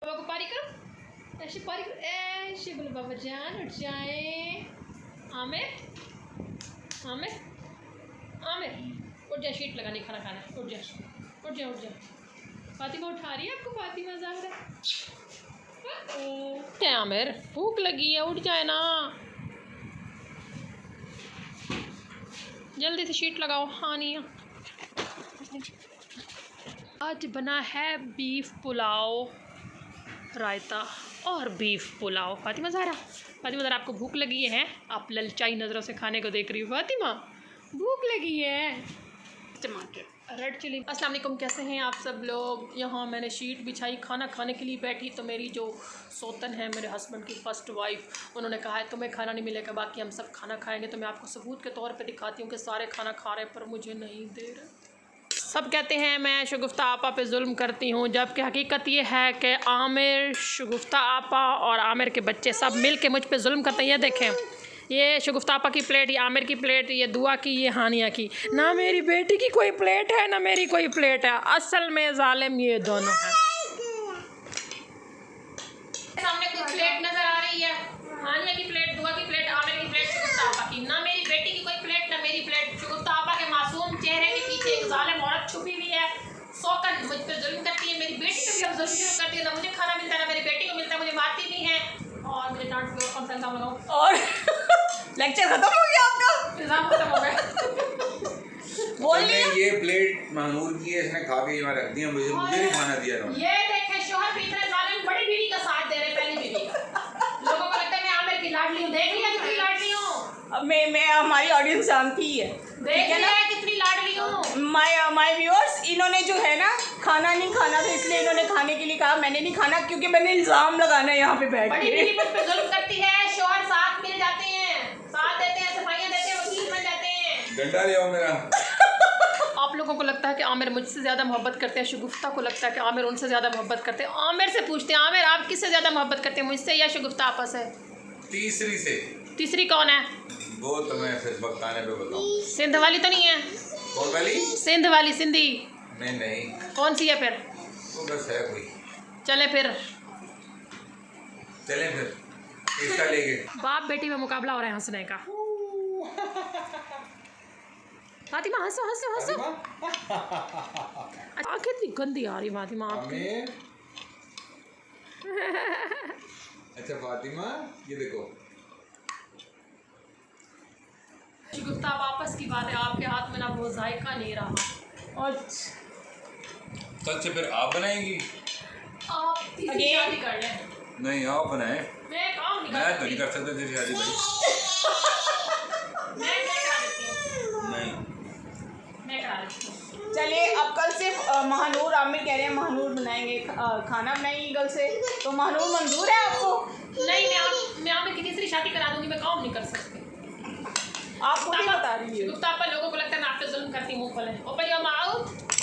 बाबा को पारी करो, ऐसे पारी करो, ऐसे बोलो बाबा जान उठ जाए। आमिर आमिर आमिर उठ जा, शीट लगानी, खाना खाना है, उठ जा उठ जा उठ जा। फातिमा उठा रही है आपको, फातिमा ज़ाहरा। आमिर भूख लगी है, उठ जाए ना, जल्दी से शीट लगाओ। हानिया आज बना है बीफ पुलाव, रायता और बीफ पुलाव। फातिमा ज़ाहरा आपको भूख लगी है? आप ललचाई नज़रों से खाने को देख रही हो। फातिमा भूख लगी है। टमाटर रेड चिली। अस्सलाम वालेकुम, कैसे हैं आप सब लोग? यहाँ मैंने शीट बिछाई, खाना खाने के लिए बैठी तो मेरी जो सौतन है, मेरे हस्बैंड की फ़र्स्ट वाइफ, उन्होंने कहा है तुम्हें खाना नहीं मिलेगा, बाकी हम सब खाना खाएंगे। तो मैं आपको सबूत के तौर पे दिखाती हूँ कि सारे खाना खा रहे पर मुझे नहीं दे रहे। सब कहते हैं मैं शगुफ्ता आपा पे जुल्म करती हूँ, जबकि हकीकत ये है कि आमिर, शगुफ्ता आपा और आमिर के बच्चे सब मिल के मुझ पे जुल्म करते हैं। ये देखें, ये शगुफ्ता आपा की प्लेट, ये आमिर की प्लेट, ये दुआ की, ये हानिया की। ना मेरी बेटी की कोई प्लेट है ना मेरी कोई प्लेट है। असल में जालिम ये दोनों हैं। सामने कुछ प्लेट नजर आ रही है, हानिया की प्लेट, दुआ की प्लेट, आमिर की प्लेट, शगुफ्ता आपा की। ना मेरी बेटी की कोई प्लेट ना मेरी प्लेट। शगुफ्ता आपा के मासूम चेहरे के पीछे एक जालिम औरत छुपी हुई है। सौकन मुझ पर जुल्म करती है, मेरी बेटी पे भी अब जुल्म शुरू करती है। ना मुझे खाना मिलता है ना मेरी बेटी को मिलता है, मुझे मारती भी है और मुझे डांट भी। और कौन सा इल्ज़ाम लगाऊं? और लेक्चर खत्म हो गया आपका? इल्ज़ाम खत्म हो गया। बोलिए। ये प्लेट महनूर की है, इसने खा के यहाँ रख दिया, मुझे नहीं खाना दिया इन्होंने। ये देखें, शौहर भी इतने जालिम, बड़ी बीवी का साथ दे रहे, पहली बीवी का। लोगों को लगता है मैं आमिर की लाडली हूँ। देख लिया कितनी लाडली हूँ। अब मैं हमारी ऑडियंस जानती है, देख लिया कितनी लाडली हूँ। माय व्यूअर्स, इन्होंने जो है ना खाना नहीं खाना था, इसलिए इन्होंने खाने के लिए कहा मैंने नहीं खाना, क्योंकि मैंने इल्ज़ाम लगाना है यहाँ पे बैठ बड़ी के। बीवी मुझ पे जुल्म करती है, शौहर साथ मिल जाते हैं, साथ देते हैं, सफाइयाँ देते हैं, वकील बन जाते हैं। डंडा ले आओ मेरा। आप लोगों को लगता है कि आमिर मुझसे ज़्यादा मोहब्बत करते हैं, शगुफ्ता को लगता है कि आमिर उनसे ज़्यादा मोहब्बत करते हैं। आमिर से पूछते हैं, आमिर आप किससे ज़्यादा मोहब्बत करते हैं, मुझसे या शगुफ्ता आपस से? तीसरी से। तीसरी कौन है? वो तो मैं फिर बताने पे बताऊँ। सिंध वाली तो नहीं है? कौन वाली? सिंध वाली, सिंधी। नहीं कौन सी है फिर? वो बस है कोई। चले फिर इसका लेके। बाप बेटी में मुकाबला हो रहा है हंसने का। फातिमा हंसो हंसो हंसो। आंखें इतनी गंदी आ रही फातिमा आपकी। अच्छा फातिमा ये देखो, शगुफ्ता वापस की बात है, आपके हाथ में ना वो जायका नहीं रहा। और कल से फिर आप बनाएंगी? आप तीसरी शादी कर लें। नहीं आप बनाए। मैं काम नहीं मैं तो नहीं कर सकता तेरी शादी भाई। मैं करा देती हूँ। नहीं मैं करा देती हूँ। चलिए, अब कल से महानूर, आमिर कह रहे हैं महानूर बनाएंगे, खाना बनाएंगी कल से, तो महानूर मंजूर है आपको? नहीं, मैं आमिर की तीसरी शादी करा दूंगी, मैं काम नहीं कर सकती। आप खुद ही बता रही है। शगुफ्ता आपा लोगों को लगता है मैं आप पे जुल्म करती हूँ। मुँह खोलें। Open your mouth.